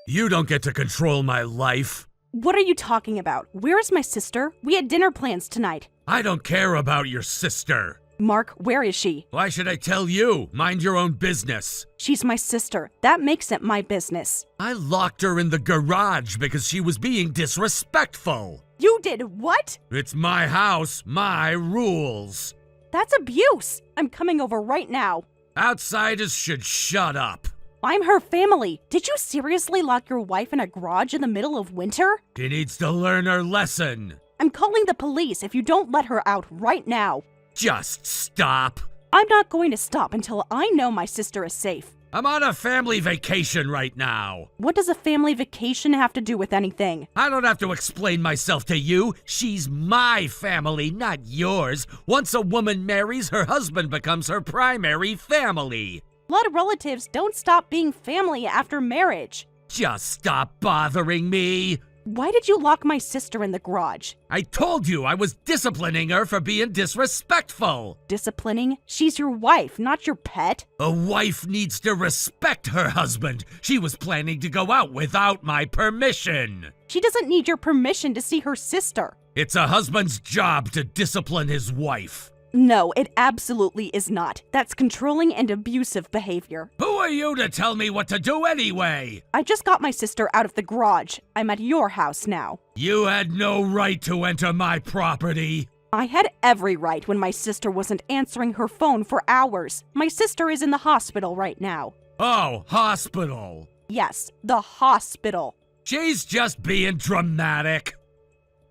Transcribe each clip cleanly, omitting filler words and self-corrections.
You don't get to control my life. What are you talking about? Where is my sister? We had dinner plans tonight. I don't care about your sister. Mark, where is she? Why should I tell you? Mind your own business. She's my sister. That makes it my business. I locked her in the garage because she was being disrespectful. You did what? It's my house, my rules. That's abuse. I'm coming over right now. Outsiders should shut up. I'm her family. Did you seriously lock your wife in a garage in the middle of winter? She needs to learn her lesson. I'm calling the police if you don't let her out right now. Just stop. I'm not going to stop until I know my sister is safe. I'm on a family vacation right now. What does a family vacation have to do with anything? I don't have to explain myself to you. She's my family, not yours. Once a woman marries, her husband becomes her primary family. Blood relatives don't stop being family after marriage. Just stop bothering me. Why did you lock my sister in the garage? I told you I was disciplining her for being disrespectful. Disciplining? She's your wife, not your pet. A wife needs to respect her husband. She was planning to go out without my permission. She doesn't need your permission to see her sister. It's a husband's job to discipline his wife. No, it absolutely is not. That's controlling and abusive behavior. Who are you to tell me what to do anyway? I just got my sister out of the garage. I'm at your house now. You had no right to enter my property. I had every right when my sister wasn't answering her phone for hours. My sister is in the hospital right now. Oh, hospital. Yes, the hospital. She's just being dramatic.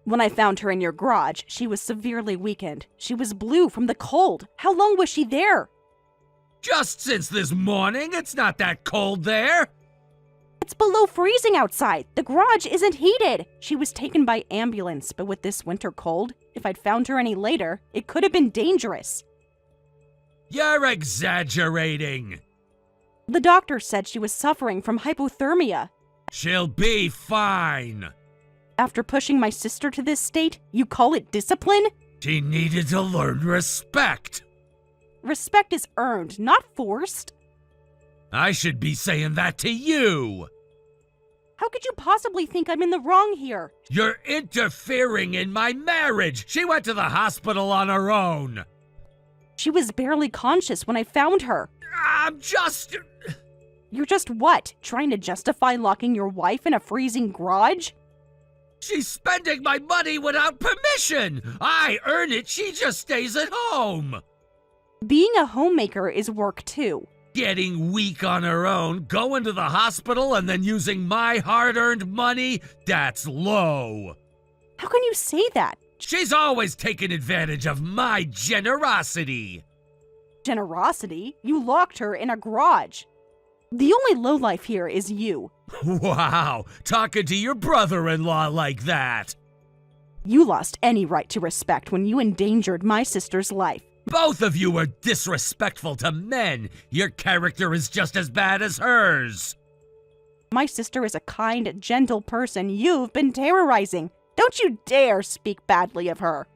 When I found her in your garage, she was severely weakened. She was blue from the cold. How long was she there? Just since this morning. It's not that cold there. It's below freezing outside. The garage isn't heated. She was taken by ambulance, but with this winter cold, if I'd found her any later, it could have been dangerous. You're exaggerating. The doctor said she was suffering from hypothermia. She'll be fine. After pushing my sister to this state, you call it discipline? She needed to learn respect. Respect is earned, not forced. I should be saying that to you. How could you possibly think I'm in the wrong here? You're interfering in my marriage. She went to the hospital on her own. She was barely conscious when I found her. I'm just... You're just what? Trying to justify locking your wife in a freezing garage? She's spending my money without permission. I earn it. She just stays at home. Being a homemaker is work too. Getting weak on her own, going to the hospital, and then using my hard-earned money, that's low. How can you say that? She's always taken advantage of my generosity. Generosity? You locked her in a garage. The only lowlife here is you. Wow, talking to your brother-in-law like that. You lost any right to respect when you endangered my sister's life. Both of you are disrespectful to men. Your character is just as bad as hers. My sister is a kind, gentle person you've been terrorizing. Don't you dare speak badly of her.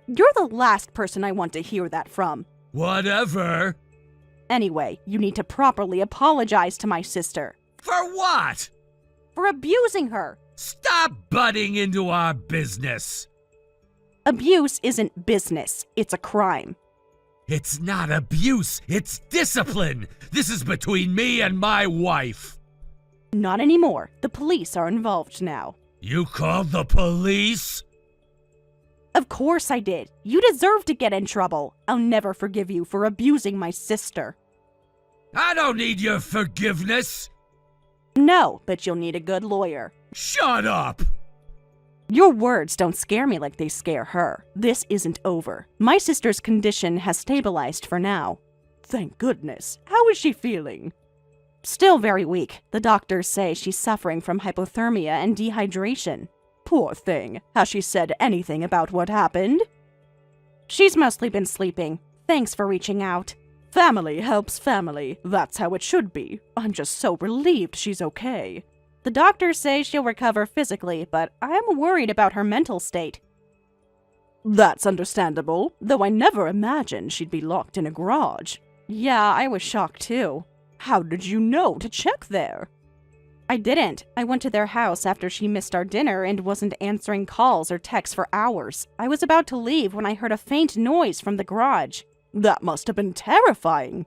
You're the last person I want to hear that from. Whatever. Anyway, you need to properly apologize to my sister. For what? For abusing her. Stop butting into our business. Abuse isn't business, it's a crime. It's not abuse, it's discipline. This is between me and my wife. Not anymore. The police are involved now. You called the police? Of course I did. You deserve to get in trouble. I'll never forgive you for abusing my sister. I don't need your forgiveness. No, but you'll need a good lawyer. Shut up! Your words don't scare me like they scare her. This isn't over. My sister's condition has stabilized for now. Thank goodness. How is she feeling? Still very weak. The doctors say she's suffering from hypothermia and dehydration. Poor thing. Has she said anything about what happened? She's mostly been sleeping. Thanks for reaching out. Family helps family. That's how it should be. I'm just so relieved she's okay. The doctors say she'll recover physically, but I'm worried about her mental state. That's understandable, though I never imagined she'd be locked in a garage. Yeah, I was shocked too. How did you know to check there? I didn't. I went to their house after she missed our dinner and wasn't answering calls or texts for hours. I was about to leave when I heard a faint noise from the garage. That must have been terrifying.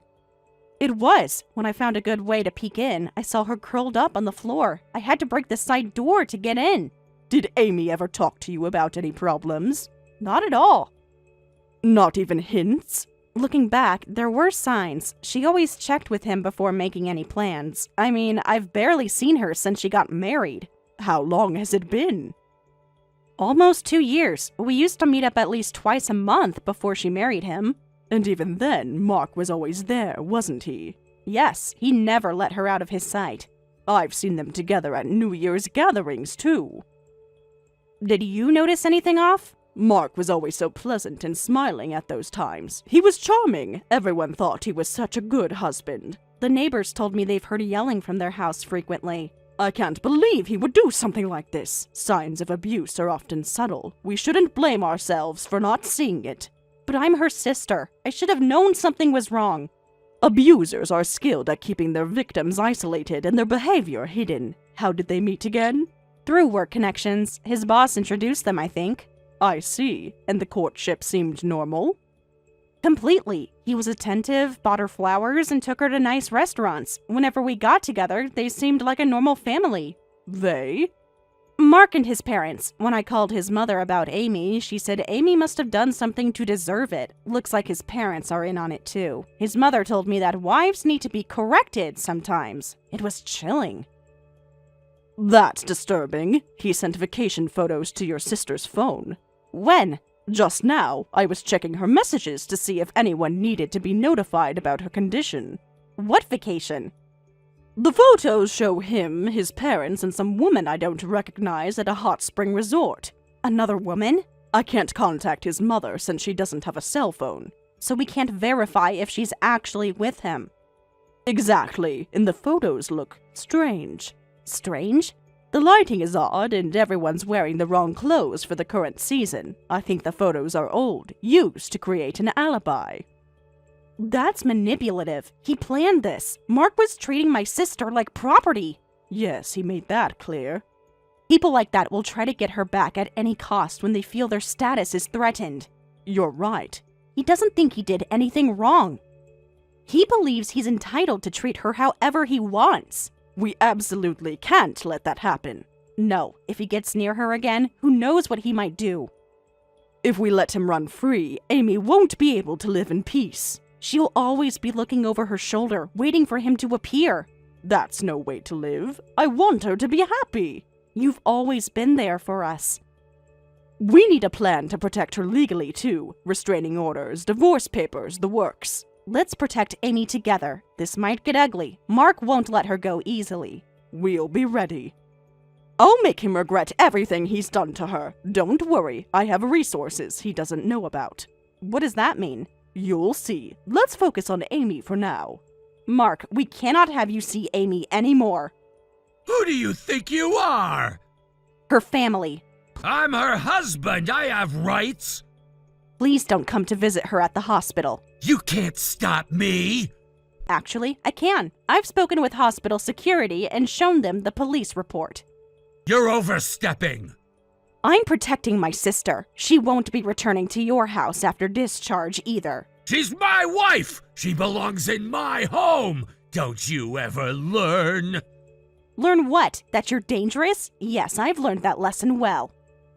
It was. When I found a good way to peek in, I saw her curled up on the floor. I had to break the side door to get in. Did Amy ever talk to you about any problems? Not at all. Not even hints? Looking back, there were signs. She always checked with him before making any plans. I mean, I've barely seen her since she got married. How long has it been? Almost 2 years. We used to meet up at least twice a month before she married him. And even then, Mark was always there, wasn't he? Yes, he never let her out of his sight. I've seen them together at New Year's gatherings, too. Did you notice anything off? Mark was always so pleasant and smiling at those times. He was charming. Everyone thought he was such a good husband. The neighbors told me they've heard yelling from their house frequently. I can't believe he would do something like this. Signs of abuse are often subtle. We shouldn't blame ourselves for not seeing it. But I'm her sister. I should have known something was wrong. Abusers are skilled at keeping their victims isolated and their behavior hidden. How did they meet again? Through work connections. His boss introduced them, I think. I see. And the courtship seemed normal? Completely. He was attentive, bought her flowers, and took her to nice restaurants. Whenever we got together, they seemed like a normal family. They? Mark and his parents. When I called his mother about Amy, she said Amy must have done something to deserve it. Looks like his parents are in on it too. His mother told me that wives need to be corrected sometimes. It was chilling. That's disturbing. He sent vacation photos to your sister's phone. When? Just now. I was checking her messages to see if anyone needed to be notified about her condition. What vacation? The photos show him, his parents, and some woman I don't recognize at a hot spring resort. Another woman? I can't contact his mother since she doesn't have a cell phone. So we can't verify if she's actually with him. Exactly, and the photos look strange. Strange? The lighting is odd, and everyone's wearing the wrong clothes for the current season. I think the photos are old, used to create an alibi. That's manipulative. He planned this. Mark was treating my sister like property. Yes, he made that clear. People like that will try to get her back at any cost when they feel their status is threatened. You're right. He doesn't think he did anything wrong. He believes he's entitled to treat her however he wants. We absolutely can't let that happen. No, if he gets near her again, who knows what he might do. If we let him run free, Amy won't be able to live in peace. She'll always be looking over her shoulder, waiting for him to appear. That's no way to live. I want her to be happy. You've always been there for us. We need a plan to protect her legally, too. Restraining orders, divorce papers, the works. Let's protect Amy together. This might get ugly. Mark won't let her go easily. We'll be ready. I'll make him regret everything he's done to her. Don't worry, I have resources he doesn't know about. What does that mean? You'll see. Let's focus on Amy for now. Mark, we cannot have you see Amy anymore. Who do you think you are? Her family. I'm her husband. I have rights. Please don't come to visit her at the hospital. You can't stop me. Actually, I can. I've spoken with hospital security and shown them the police report. You're overstepping. I'm protecting my sister. She won't be returning to your house after discharge either. She's my wife. She belongs in my home. Don't you ever learn? Learn what? That you're dangerous? Yes, I've learned that lesson well.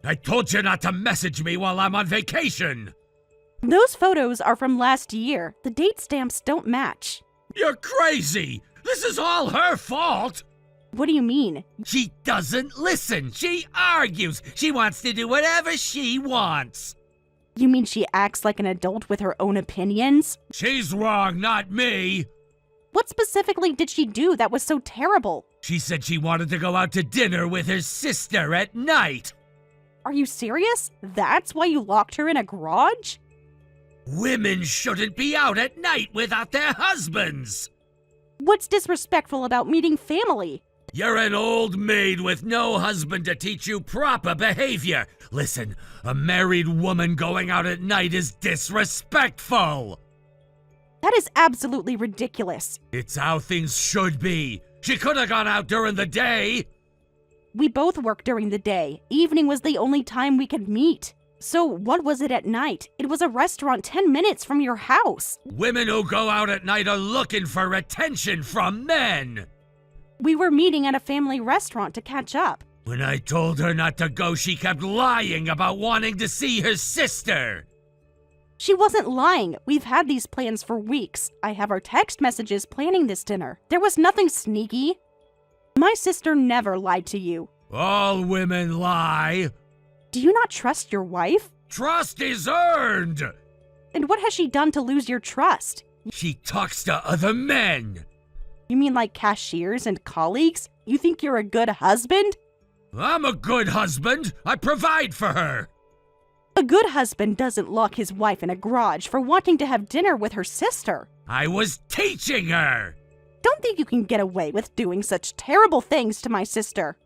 I told you not to message me while I'm on vacation. Those photos are from last year. The date stamps don't match. You're crazy. This is all her fault. What do you mean? She doesn't listen. She argues. She wants to do whatever she wants. You mean she acts like an adult with her own opinions? She's wrong, not me. What specifically did she do that was so terrible? She said she wanted to go out to dinner with her sister at night. Are you serious? That's why you locked her in a garage? Women shouldn't be out at night without their husbands. What's disrespectful about meeting family? You're an old maid with no husband to teach you proper behavior. Listen, a married woman going out at night is disrespectful. That is absolutely ridiculous. It's how things should be. She could have gone out during the day. We both work during the day. Evening was the only time we could meet. So what was it at night? It was a restaurant 10 minutes from your house. Women who go out at night are looking for attention from men. We were meeting at a family restaurant to catch up. When I told her not to go, she kept lying about wanting to see her sister. She wasn't lying. We've had these plans for weeks. I have our text messages planning this dinner. There was nothing sneaky. My sister never lied to you. All women lie. Do you not trust your wife? Trust is earned. And what has she done to lose your trust? She talks to other men. You mean like cashiers and colleagues? You think you're a good husband? I'm a good husband. I provide for her. A good husband doesn't lock his wife in a garage for wanting to have dinner with her sister. I was teaching her. Don't think you can get away with doing such terrible things to my sister.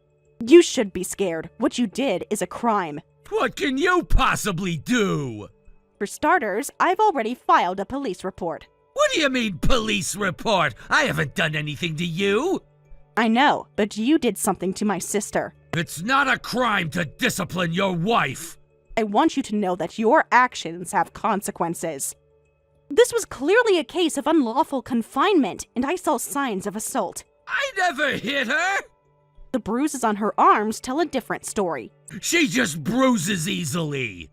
You should be scared. What you did is a crime. What can you possibly do? For starters, I've already filed a police report. What do you mean, police report? I haven't done anything to you. I know, but you did something to my sister. It's not a crime to discipline your wife. I want you to know that your actions have consequences. This was clearly a case of unlawful confinement, and I saw signs of assault. I never hit her. The bruises on her arms tell a different story. She just bruises easily.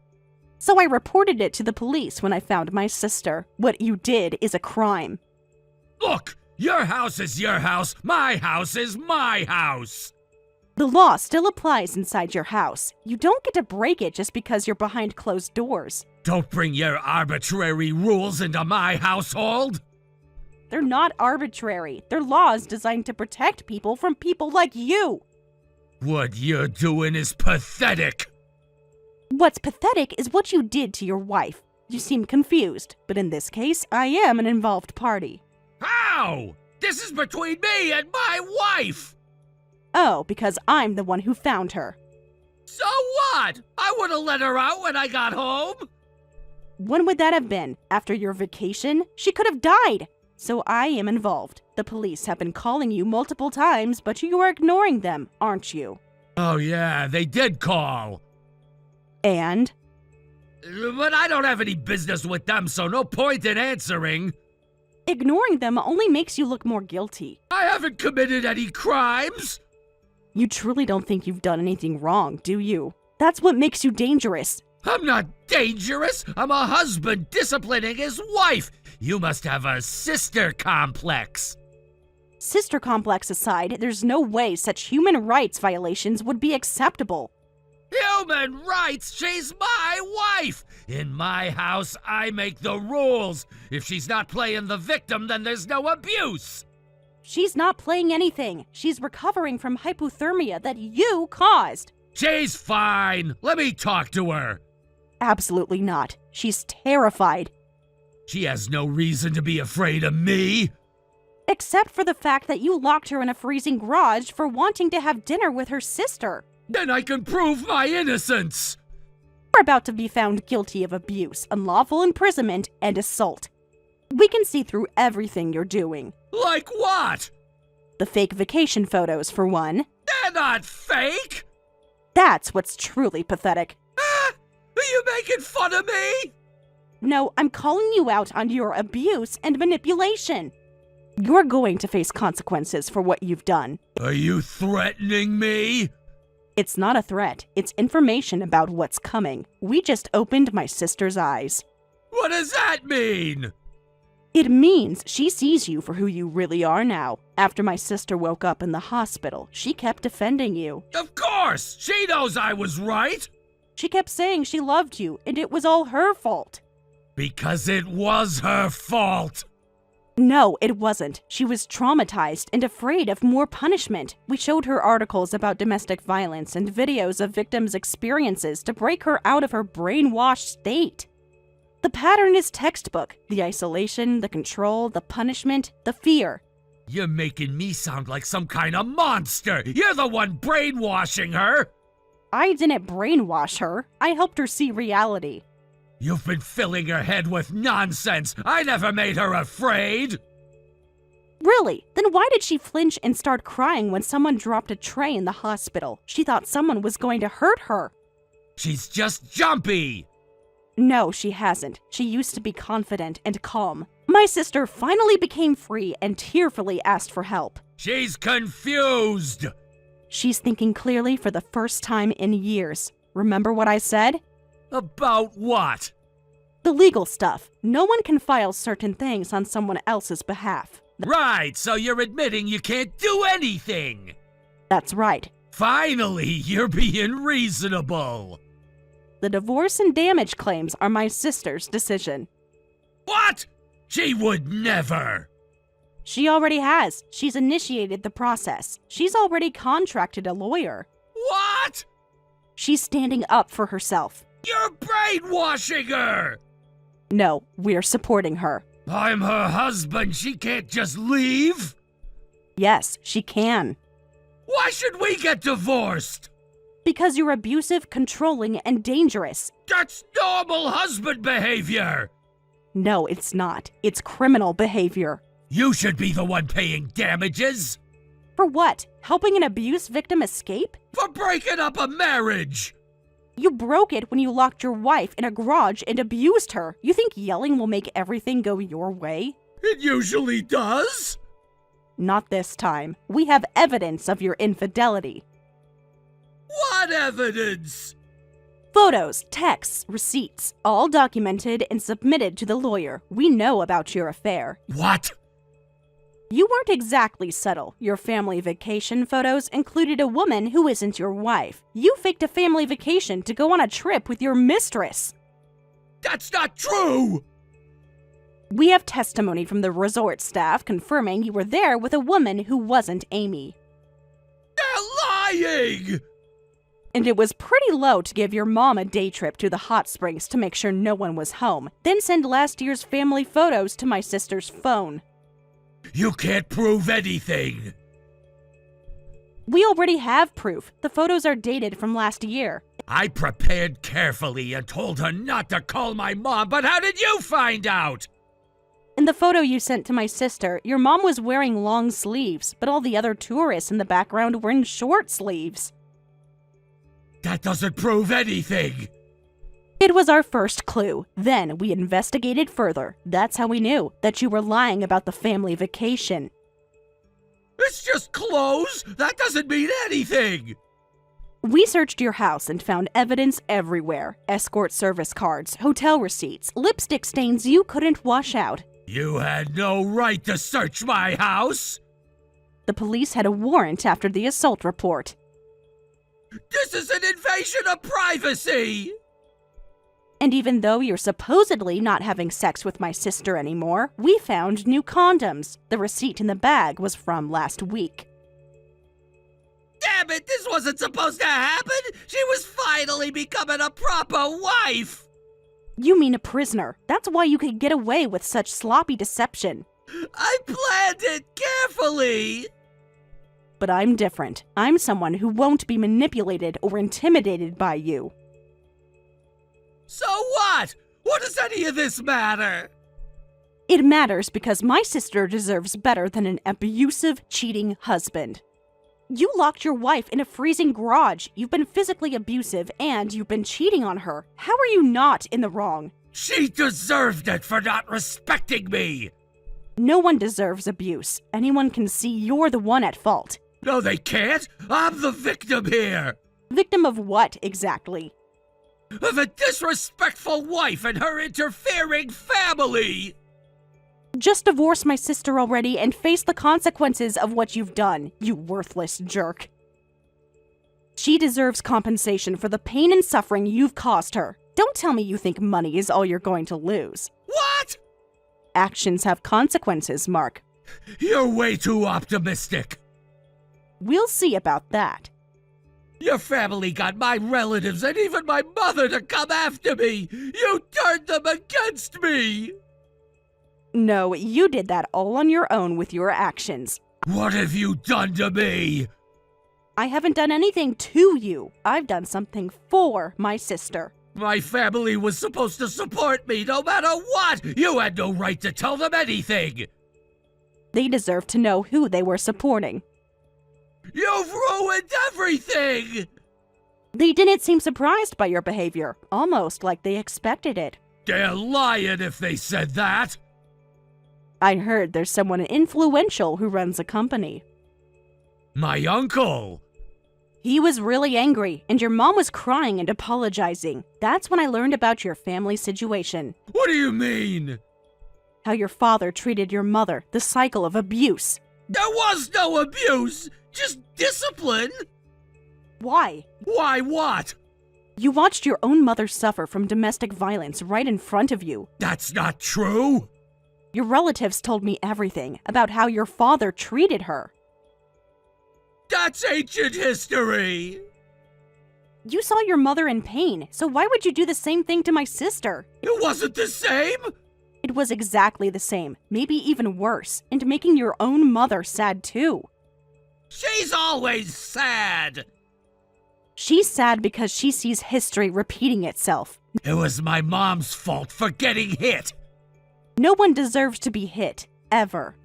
So I reported it to the police when I found my sister. What you did is a crime. Look, your house is your house. My house is my house. The law still applies inside your house. You don't get to break it just because you're behind closed doors. Don't bring your arbitrary rules into my household. They're not arbitrary. They're laws designed to protect people from people like you. What you're doing is pathetic. What's pathetic is what you did to your wife. You seem confused, but in this case, I am an involved party. How? This is between me and my wife. Oh, because I'm the one who found her. So what? I would have let her out when I got home. When would that have been? After your vacation? She could have died. So I am involved. The police have been calling you multiple times, but you are ignoring them, aren't you? Oh yeah, they did call. And? But I don't have any business with them, so no point in answering. Ignoring them only makes you look more guilty. I haven't committed any crimes. You truly don't think you've done anything wrong, do you? That's what makes you dangerous. I'm not dangerous. I'm a husband disciplining his wife. You must have a sister complex. Sister complex aside, there's no way such human rights violations would be acceptable. Human rights? She's my wife. In my house, I make the rules. If she's not playing the victim, then there's no abuse. She's not playing anything. She's recovering from hypothermia that you caused. She's fine. Let me talk to her. Absolutely not. She's terrified. She has no reason to be afraid of me. Except for the fact that you locked her in a freezing garage for wanting to have dinner with her sister. Then I can prove my innocence. You're about to be found guilty of abuse, unlawful imprisonment, and assault. We can see through everything you're doing. Like what? The fake vacation photos, for one. They're not fake. That's what's truly pathetic. Ah, are you making fun of me? No, I'm calling you out on your abuse and manipulation. You're going to face consequences for what you've done. Are you threatening me? It's not a threat. It's information about what's coming. We just opened my sister's eyes. What does that mean? It means she sees you for who you really are now. After my sister woke up in the hospital, she kept defending you. Of course! She knows I was right! She kept saying she loved you, and it was all her fault. Because it was her fault! No, it wasn't. She was traumatized and afraid of more punishment. We showed her articles about domestic violence and videos of victims' experiences to break her out of her brainwashed state. The pattern is textbook. The isolation, the control, the punishment, the fear. You're making me sound like some kind of monster! You're the one brainwashing her! I didn't brainwash her. I helped her see reality. You've been filling her head with nonsense! I never made her afraid! Really? Then why did she flinch and start crying when someone dropped a tray in the hospital? She thought someone was going to hurt her. She's just jumpy! No, she hasn't. She used to be confident and calm. My sister finally became free and tearfully asked for help. She's confused! She's thinking clearly for the first time in years. Remember what I said? About what? The legal stuff. No one can file certain things on someone else's behalf. Right, so you're admitting you can't do anything! That's right. Finally, you're being reasonable! The divorce and damage claims are my sister's decision. What? She would never! She already has. She's initiated the process. She's already contracted a lawyer. What? She's standing up for herself. You're brainwashing her! No, we're supporting her. I'm her husband. She can't just leave. Yes, she can. Why should we get divorced? Because you're abusive, controlling, and dangerous. That's normal husband behavior. No, it's not. It's criminal behavior. You should be the one paying damages. For what? Helping an abuse victim escape? For breaking up a marriage. You broke it when you locked your wife in a garage and abused her. You think yelling will make everything go your way? It usually does. Not this time. We have evidence of your infidelity. What evidence? Photos, texts, receipts, all documented and submitted to the lawyer. We know about your affair. What? You weren't exactly subtle. Your family vacation photos included a woman who isn't your wife. You faked a family vacation to go on a trip with your mistress. That's not true! We have testimony from the resort staff confirming you were there with a woman who wasn't Amy. They're lying! And it was pretty low to give your mom a day trip to the hot springs to make sure no one was home, then send last year's family photos to my sister's phone. You can't prove anything. We already have proof. The photos are dated from last year. I prepared carefully and told her not to call my mom, but how did you find out? In the photo you sent to my sister, your mom was wearing long sleeves, but all the other tourists in the background were in short sleeves. That doesn't prove anything. It was our first clue. Then we investigated further. That's how we knew that you were lying about the family vacation. It's just clothes. That doesn't mean anything. We searched your house and found evidence everywhere. Escort service cards, hotel receipts, lipstick stains you couldn't wash out. You had no right to search my house. The police had a warrant after the assault report. This is an invasion of privacy. And even though you're supposedly not having sex with my sister anymore, we found new condoms. The receipt in the bag was from last week. Damn it, this wasn't supposed to happen! She was finally becoming a proper wife! You mean a prisoner. That's why you could get away with such sloppy deception. I planned it carefully! But I'm different. I'm someone who won't be manipulated or intimidated by you. So what? What does any of this matter? It matters because my sister deserves better than an abusive, cheating husband. You locked your wife in a freezing garage. You've been physically abusive and you've been cheating on her. How are you not in the wrong? She deserved it for not respecting me! No one deserves abuse. Anyone can see you're the one at fault. No, they can't! I'm the victim here! Victim of what, exactly? Of a disrespectful wife and her interfering family! Just divorce my sister already and face the consequences of what you've done, you worthless jerk. She deserves compensation for the pain and suffering you've caused her. Don't tell me you think money is all you're going to lose. What? Actions have consequences, Mark. You're way too optimistic. We'll see about that. Your family got my relatives and even my mother to come after me. You turned them against me. No, you did that all on your own with your actions. What have you done to me? I haven't done anything to you. I've done something for my sister. My family was supposed to support me no matter what. You had no right to tell them anything. They deserve to know who they were supporting. You've ruined everything! They didn't seem surprised by your behavior, almost like they expected it. They're lying if they said that. I heard there's someone influential who runs a company. My uncle. He was really angry, and your mom was crying and apologizing. That's when I learned about your family situation. What do you mean? How your father treated your mother, the cycle of abuse. There was no abuse, just discipline. Why? Why what? You watched your own mother suffer from domestic violence right in front of you. That's not true. Your relatives told me everything about how your father treated her. That's ancient history. You saw your mother in pain, so why would you do the same thing to my sister? It wasn't the same. It was exactly the same, maybe even worse, and making your own mother sad too. She's always sad. She's sad because she sees history repeating itself. It was my mom's fault for getting hit. No one deserves to be hit, ever.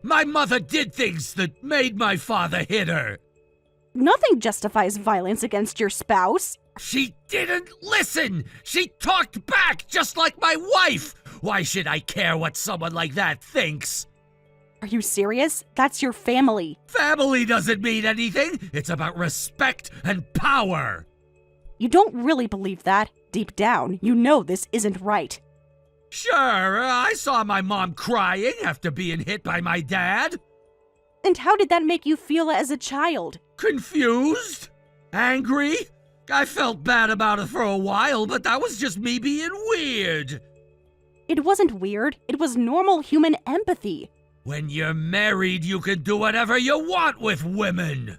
My mother did things that made my father hit her. Nothing justifies violence against your spouse. She didn't listen. She talked back just like my wife. Why should I care what someone like that thinks? Are you serious? That's your family. Family doesn't mean anything. It's about respect and power. You don't really believe that. Deep down, you know this isn't right. Sure, I saw my mom crying after being hit by my dad. And how did that make you feel as a child? Confused? Angry? I felt bad about it for a while, but that was just me being weird. It wasn't weird. It was normal human empathy. When you're married, you can do whatever you want with women.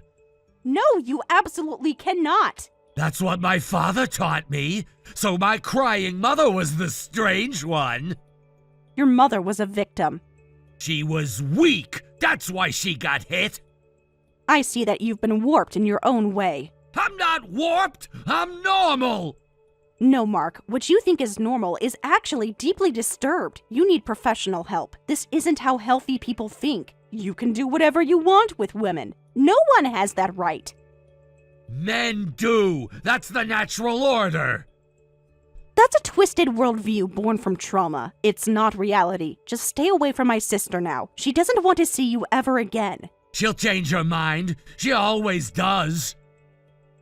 No, you absolutely cannot. That's what my father taught me. So my crying mother was the strange one. Your mother was a victim. She was weak. That's why she got hit. I see that you've been warped in your own way. I'm not warped. I'm normal. No, Mark, what you think is normal is actually deeply disturbed. You need professional help. This isn't how healthy people think. You can do whatever you want with women. No one has that right. Men do. That's the natural order. That's a twisted worldview born from trauma. It's not reality. Just stay away from my sister now. She doesn't want to see you ever again. She'll change her mind. She always does.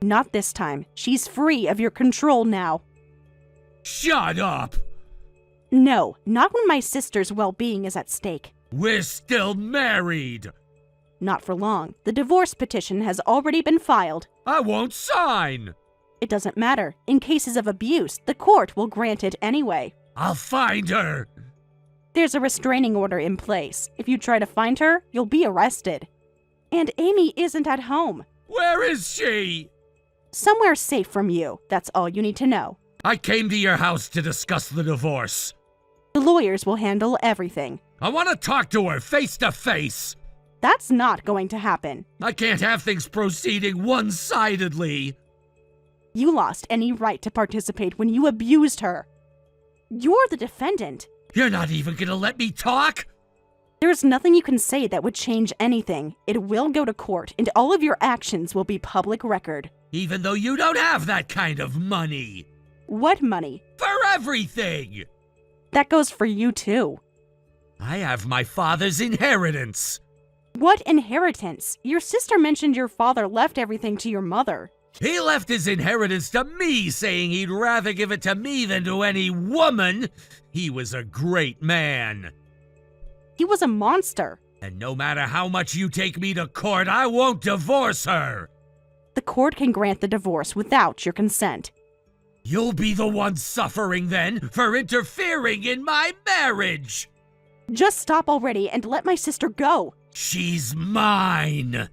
Not this time. She's free of your control now. Shut up! No, not when my sister's well-being is at stake. We're still married. Not for long. The divorce petition has already been filed. I won't sign. It doesn't matter. In cases of abuse, the court will grant it anyway. I'll find her. There's a restraining order in place. If you try to find her, you'll be arrested. And Amy isn't at home. Where is she? Somewhere safe from you. That's all you need to know. I came to your house to discuss the divorce. The lawyers will handle everything. I want to talk to her face to face. That's not going to happen. I can't have things proceeding one-sidedly. You lost any right to participate when you abused her. You're the defendant. You're not even gonna let me talk? There's nothing you can say that would change anything. It will go to court, and all of your actions will be public record. Even though you don't have that kind of money. What money? For everything! That goes for you too. I have my father's inheritance. What inheritance? Your sister mentioned your father left everything to your mother. He left his inheritance to me, saying he'd rather give it to me than to any woman. He was a great man. He was a monster. And no matter how much you take me to court, I won't divorce her. The court can grant the divorce without your consent. You'll be the one suffering then for interfering in my marriage. Just stop already and let my sister go. She's mine.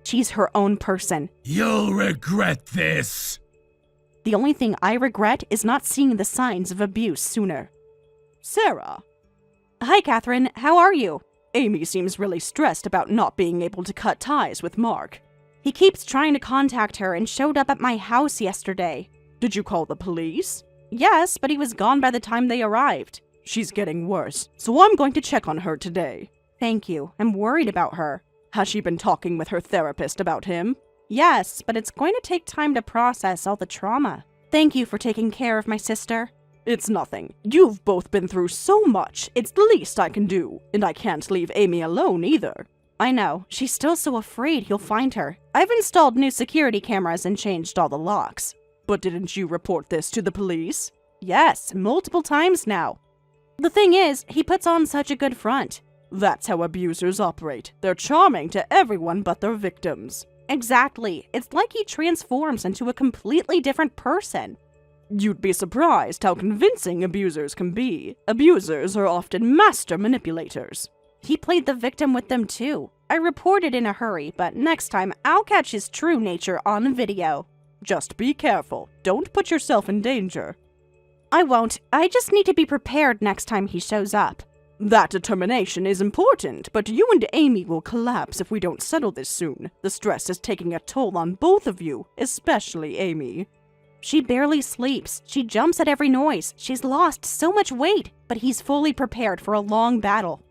She's her own person. You'll regret this. The only thing I regret is not seeing the signs of abuse sooner. Sarah. Hi, Catherine. How are you? Amy seems really stressed about not being able to cut ties with Mark. He keeps trying to contact her and showed up at my house yesterday. Did you call the police? Yes, but he was gone by the time they arrived. She's getting worse, so I'm going to check on her today. Thank you. I'm worried about her. Has she been talking with her therapist about him? Yes, but it's going to take time to process all the trauma. Thank you for taking care of my sister. It's nothing. You've both been through so much. It's the least I can do. And I can't leave Amy alone either. I know. She's still so afraid he'll find her. I've installed new security cameras and changed all the locks. But didn't you report this to the police? Yes, multiple times now. The thing is, he puts on such a good front. That's how abusers operate. They're charming to everyone but their victims. Exactly. It's like he transforms into a completely different person. You'd be surprised how convincing abusers can be. Abusers are often master manipulators. He played the victim with them too. I reported in a hurry, but next time I'll catch his true nature on video. Just be careful. Don't put yourself in danger. I won't. I just need to be prepared next time he shows up. That determination is important, but you and Amy will collapse if we don't settle this soon. The stress is taking a toll on both of you, especially Amy. She barely sleeps. She jumps at every noise. She's lost so much weight, but he's fully prepared for a long battle.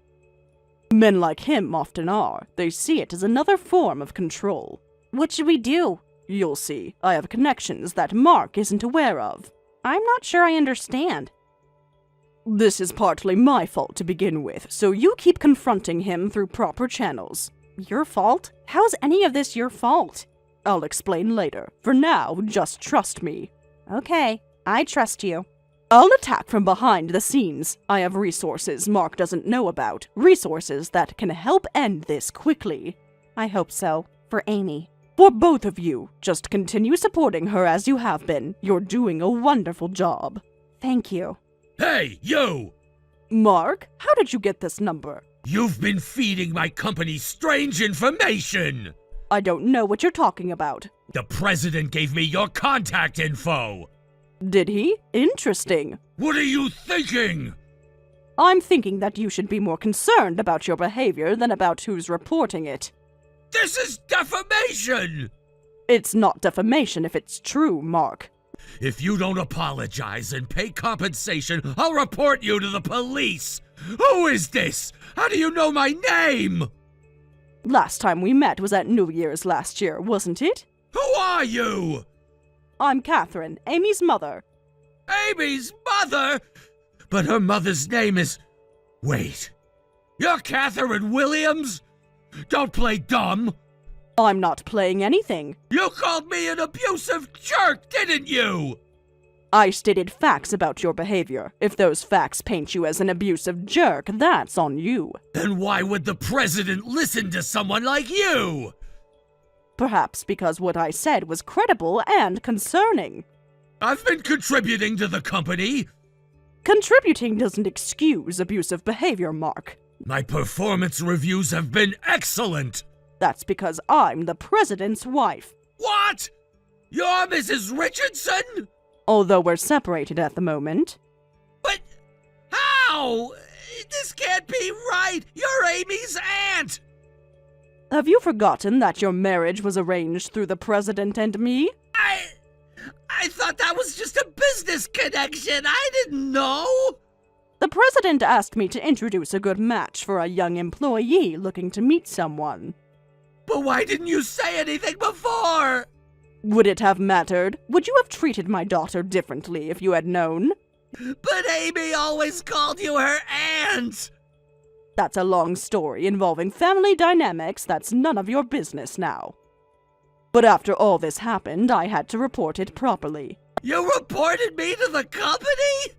Men like him often are. They see it as another form of control. What should we do? You'll see. I have connections that Mark isn't aware of. I'm not sure I understand. This is partly my fault to begin with, so you keep confronting him through proper channels. Your fault? How's any of this your fault? I'll explain later. For now, just trust me. Okay, I trust you. I'll attack from behind the scenes. I have resources Mark doesn't know about. Resources that can help end this quickly. I hope so. For Amy. For both of you. Just continue supporting her as you have been. You're doing a wonderful job. Thank you. Hey, you! Mark, how did you get this number? You've been feeding my company strange information! I don't know what you're talking about. The president gave me your contact info! Did he? Interesting. What are you thinking? I'm thinking that you should be more concerned about your behavior than about who's reporting it. This is defamation! It's not defamation if it's true, Mark. If you don't apologize and pay compensation, I'll report you to the police! Who is this? How do you know my name? Last time we met was at New Year's last year, wasn't it? Who are you? I'm Catherine, Amy's mother. Amy's mother? But her mother's name is... Wait. You're Catherine Williams? Don't play dumb. I'm not playing anything. You called me an abusive jerk, didn't you? I stated facts about your behavior. If those facts paint you as an abusive jerk, that's on you. Then why would the president listen to someone like you? Perhaps because what I said was credible and concerning. I've been contributing to the company. Contributing doesn't excuse abusive behavior, Mark. My performance reviews have been excellent. That's because I'm the president's wife. What? You're Mrs. Richardson? Although we're separated at the moment. But how? This can't be right. You're Amy's aunt. Have you forgotten that your marriage was arranged through the president and me? I thought that was just a business connection. I didn't know. The president asked me to introduce a good match for a young employee looking to meet someone. But why didn't you say anything before? Would it have mattered? Would you have treated my daughter differently if you had known? But Amy always called you her aunt. That's a long story involving family dynamics that's none of your business now. But after all this happened, I had to report it properly. You reported me to the company?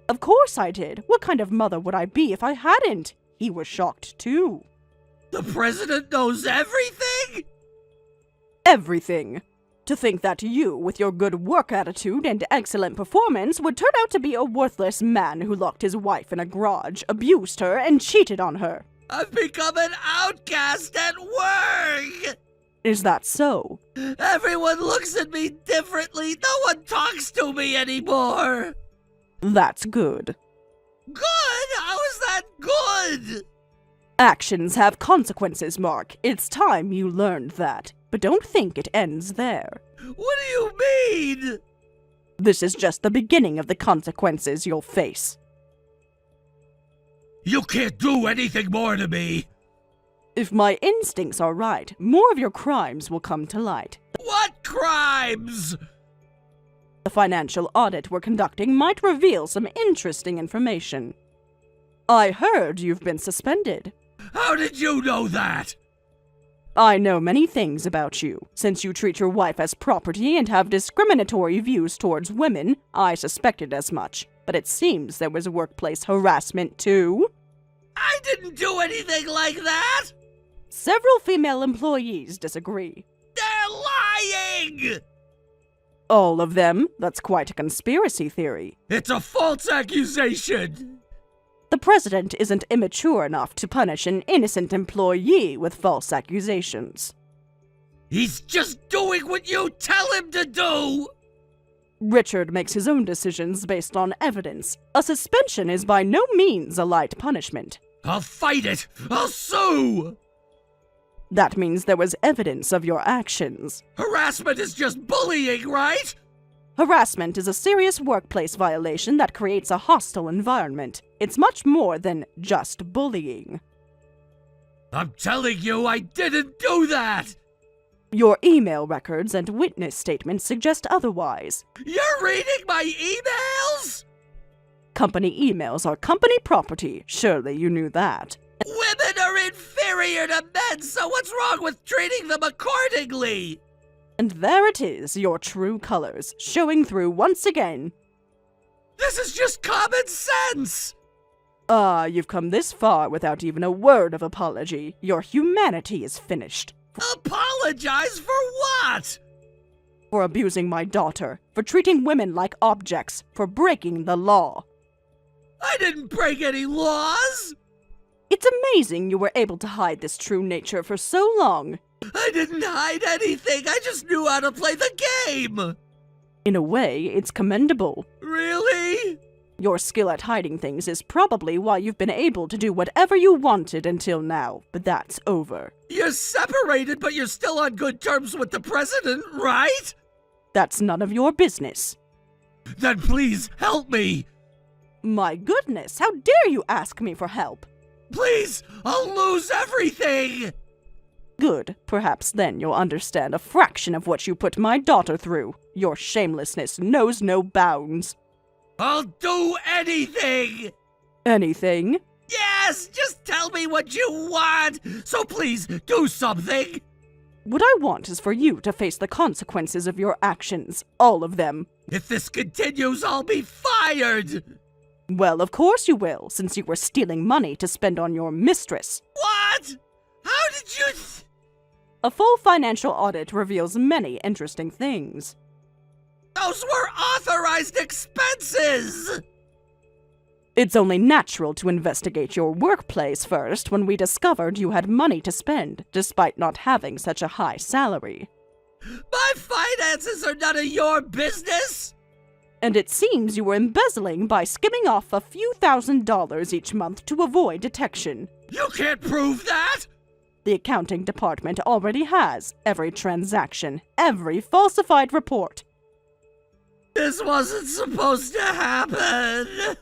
Of course I did. What kind of mother would I be if I hadn't? He was shocked too. The president knows everything? Everything. To think that you, with your good work attitude and excellent performance, would turn out to be a worthless man who locked his wife in a garage, abused her, and cheated on her. I've become an outcast at work! Is that so? Everyone looks at me differently. No one talks to me anymore. That's good. Good? How is that good? Actions have consequences, Mark. It's time you learned that. But don't think it ends there. What do you mean? This is just the beginning of the consequences you'll face. You can't do anything more to me! If my instincts are right, more of your crimes will come to light. What crimes? The financial audit we're conducting might reveal some interesting information. I heard you've been suspended. How did you know that? I know many things about you. Since you treat your wife as property and have discriminatory views towards women, I suspected as much. But it seems there was workplace harassment too. I didn't do anything like that! Several female employees disagree. They're lying! All of them? That's quite a conspiracy theory. It's a false accusation! The president isn't immature enough to punish an innocent employee with false accusations. He's just doing what you tell him to do! Richard makes his own decisions based on evidence. A suspension is by no means a light punishment. I'll fight it! I'll sue! That means there was evidence of your actions. Harassment is just bullying, right? Harassment is a serious workplace violation that creates a hostile environment. It's much more than just bullying. I'm telling you, I didn't do that! Your email records and witness statements suggest otherwise. You're reading my emails? Company emails are company property. Surely you knew that. Women are inferior to men, so what's wrong with treating them accordingly? And there it is, your true colors, showing through once again. This is just common sense! You've come this far without even a word of apology. Your humanity is finished. Apologize for what? For abusing my daughter, for treating women like objects, for breaking the law. I didn't break any laws! It's amazing you were able to hide this true nature for so long. I didn't hide anything, I just knew how to play the game! In a way, it's commendable. Really? Your skill at hiding things is probably why you've been able to do whatever you wanted until now, but that's over. You're separated, but you're still on good terms with the president, right? That's none of your business. Then please, help me! My goodness, how dare you ask me for help? Please, I'll lose everything! Good. Perhaps then you'll understand a fraction of what you put my daughter through. Your shamelessness knows no bounds. I'll do anything! Anything? Yes, just tell me what you want! So please, do something! What I want is for you to face the consequences of your actions. All of them. If this continues, I'll be fired! Well, of course you will, since you were stealing money to spend on your mistress. What? How did you... A full financial audit reveals many interesting things. Those were authorized expenses! It's only natural to investigate your workplace first when we discovered you had money to spend, despite not having such a high salary. My finances are none of your business! And it seems you were embezzling by skimming off a few $1,000s each month to avoid detection. You can't prove that! The accounting department already has every transaction, every falsified report. This wasn't supposed to happen!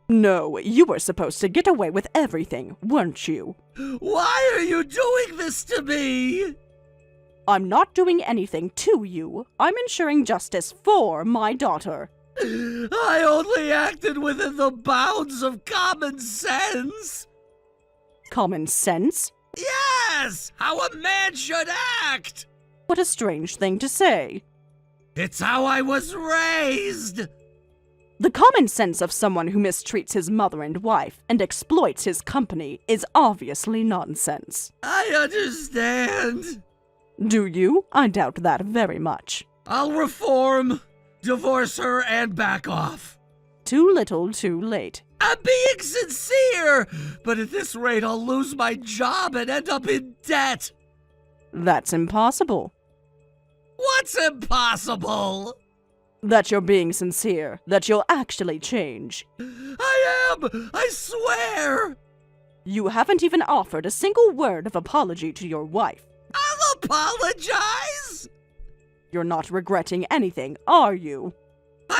No, you were supposed to get away with everything, weren't you? Why are you doing this to me? I'm not doing anything to you. I'm ensuring justice for my daughter. I only acted within the bounds of common sense. Common sense? Yes! How a man should act! What a strange thing to say. It's how I was raised! The common sense of someone who mistreats his mother and wife and exploits his company is obviously nonsense. I understand. Do you? I doubt that very much. I'll reform, divorce her, and back off. Too little, too late. I'm being sincere, but at this rate I'll lose my job and end up in debt. That's impossible. What's impossible? That you're being sincere, that you'll actually change. I am! I swear! You haven't even offered a single word of apology to your wife. I'll apologize! You're not regretting anything, are you?